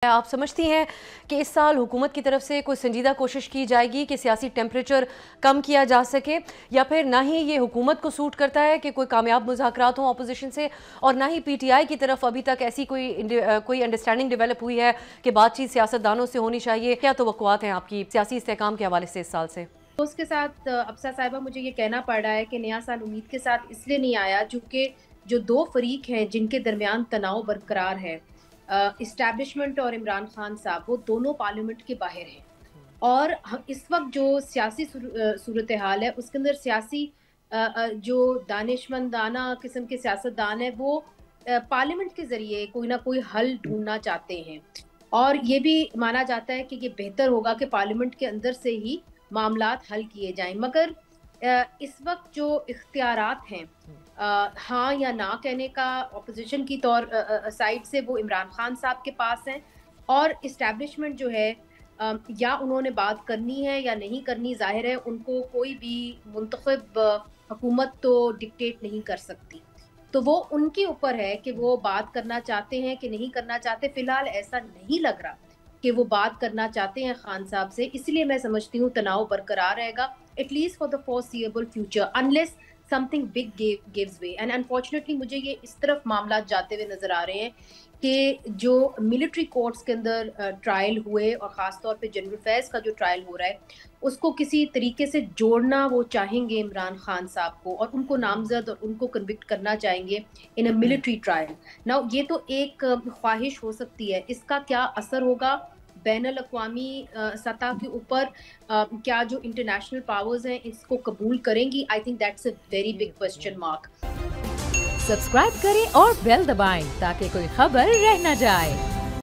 آپ سمجھتی ہیں کہ اس سال حکومت کی طرف سے کوئی سنجیدہ کوشش کی جائے گی کہ سیاسی ٹیمپریچر کم کیا جا سکے، یا پھر نہ ہی یہ حکومت کو سوٹ کرتا ہے کہ کوئی کامیاب مذاکرات ہوں اپوزیشن سے، اور نہ ہی پی ٹی آئی کی طرف ابھی تک ایسی کوئی انڈرسٹینڈنگ ڈیولپ ہوئی ہے کہ بات چیت سیاستدانوں سے ہونی چاہیے؟ کیا توقعات ہیں آپ کی سیاسی استحکام کے حوالے سے اس سال سے؟ اس کے ساتھ افسا صاحبہ مجھے یہ کہنا پڑ رہا ہے کہ نیا سال امید کے ساتھ اس لیے نہیں آیا چونکہ جو دو فریق ہیں جن کے درمیان تناؤ برقرار ہے، اسٹیبلشمنٹ اور عمران خان صاحب، وہ دونوں پارلیمنٹ کے باہر ہیں، اور اس وقت جو سیاسی صورتحال ہے اس کے اندر سیاسی جو دانشمندانہ قسم کے سیاستدان ہیں وہ پارلیمنٹ کے ذریعے کوئی نہ کوئی حل ڈھونڈنا چاہتے ہیں، اور یہ بھی مانا جاتا ہے کہ یہ بہتر ہوگا کہ پارلیمنٹ کے اندر سے ہی معاملات حل کیے جائیں۔ مگر اس وقت جو اختیارات ہیں ہاں یا نہ کہنے کا اپوزیشن کی سائڈ سے، وہ عمران خان صاحب کے پاس ہیں، اور اسٹیبلشمنٹ جو ہے یا انہوں نے بات کرنی ہے یا نہیں کرنی، ظاہر ہے ان کو کوئی بھی منتخب حکومت تو ڈکٹیٹ نہیں کر سکتی، تو وہ ان کے اوپر ہے کہ وہ بات کرنا چاہتے ہیں کہ نہیں کرنا چاہتے۔ فی الحال ایسا نہیں لگ رہا کہ وہ بات کرنا چاہتے ہیں خان صاحب سے، اس لیے میں سمجھتی ہوں تناؤ برقرار رہے گا at least for the foreseeable future unless something big gives way, and unfortunately مجھے یہ اس طرف معاملات جاتے ہوئے نظر آ رہے ہیں کہ جو ملٹری کورٹس کے اندر ٹرائل ہوئے، اور خاص طور پہ جنرل فیض کا جو ٹرائل ہو رہا ہے، اس کو کسی طریقے سے جوڑنا وہ چاہیں گے عمران خان صاحب کو، اور ان کو نامزد اور ان کو کنوکٹ کرنا چاہیں گے ان اے ملٹری ٹرائل۔ ناؤ یہ تو ایک خواہش ہو سکتی ہے، اس کا کیا اثر ہوگا بین الاقوامی سطح کے اوپر، کیا جو انٹرنیشنل پاورز ہیں اس کو قبول کریں گی؟ I think that's a very big question mark. Subscribe کریں اور بیل دبائیں تاکہ کوئی خبر رہ نہ جائے۔